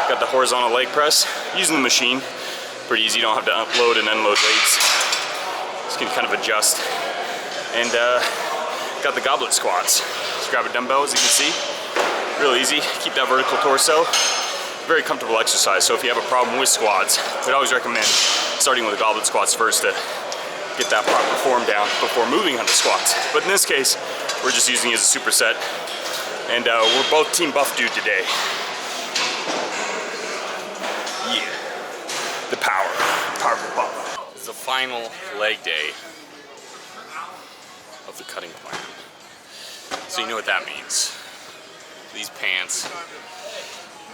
Got the horizontal leg press. Using the machine, pretty easy. You don't have to upload and unload weights. Just can kind of adjust. And got the goblet squats. Just grab a dumbbell, as you can see. Real easy. Keep that vertical torso. Very comfortable exercise. So if you have a problem with squats, I'd always recommend starting with the goblet squats first to get that proper form down before moving on to squats. But in this case, we're just using it as a superset. And we're both Team Buff Dude today. Yeah. The powerful buff. It's the final leg day of the cutting plan. So you know what that means. These pants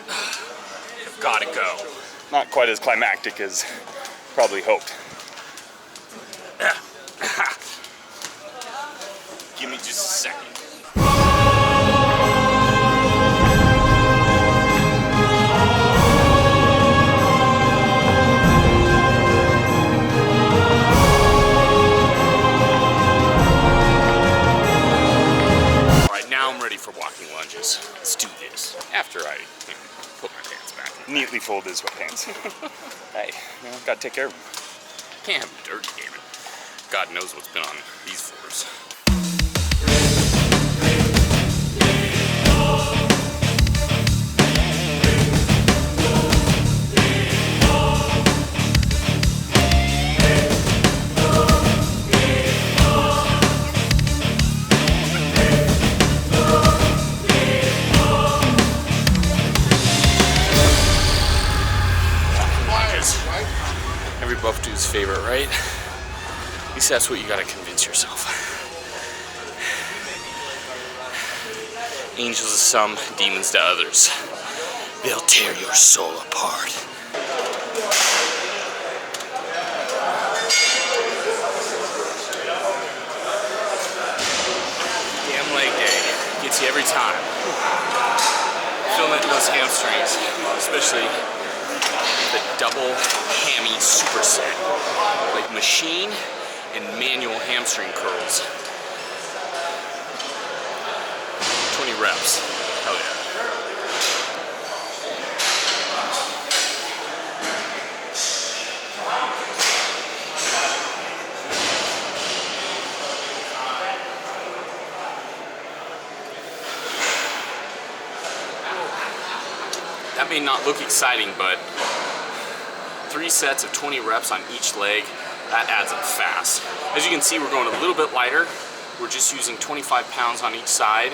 have gotta go. Not quite as climactic as probably hoped. Give me just a second. Alright, now I'm ready for walking lunges. Let's do this. After I put my pants back. Neatly folded sweatpants. Hey, you know, gotta take care of them. Can't have them dirty, damn it. God knows what's been on these floors. Every buff dude's favorite, right? At least that's what you gotta convince yourself. Angels to some, demons to others. They'll tear your soul apart. Damn leg day. Gets you every time. Feeling it in those hamstrings, especially the double hammy superset. Like machine and manual hamstring curls. 20 reps. Hell yeah. That may not look exciting, but 3 sets of 20 reps on each leg, that adds up fast. As you can see, we're going a little bit lighter. We're just using 25 pounds on each side.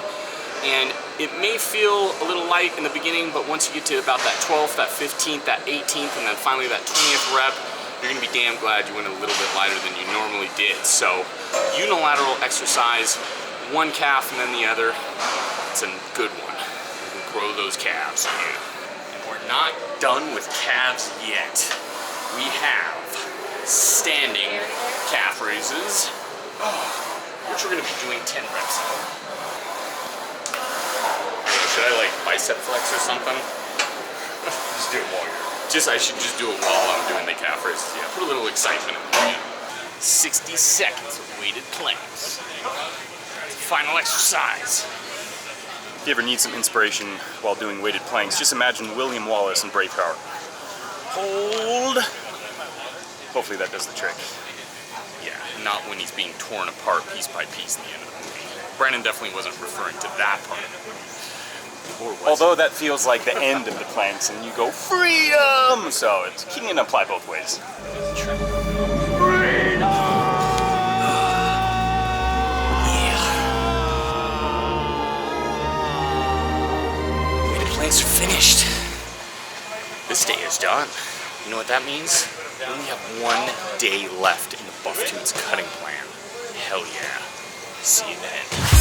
And it may feel a little light in the beginning, but once you get to about that 12th, that 15th, that 18th, and then finally that 20th rep, you're gonna be damn glad you went a little bit lighter than you normally did. So, unilateral exercise, one calf and then the other, it's a good one. You can grow those calves. Yeah. And we're not done with calves yet. We have standing calf raises, which we're gonna be doing 10 reps of. Should I like bicep flex or something? Just do it while you're... I should just do it while I'm doing the calf raises. Yeah, put a little excitement in it. 60 seconds of weighted planks. Final exercise. If you ever need some inspiration while doing weighted planks, just imagine William Wallace in Braveheart. Hold. Hopefully that does the trick. Yeah, not when he's being torn apart piece by piece in the end of the movie. Brandon definitely wasn't referring to that part. Although that feels like the end of the planks and you go freedom! So it can apply both ways. Freedom! Yeah. Weighted planks are finished. This day is done. You know what that means? We only have 1 day left in the Buff Dude's cutting plan. Hell yeah. See you then.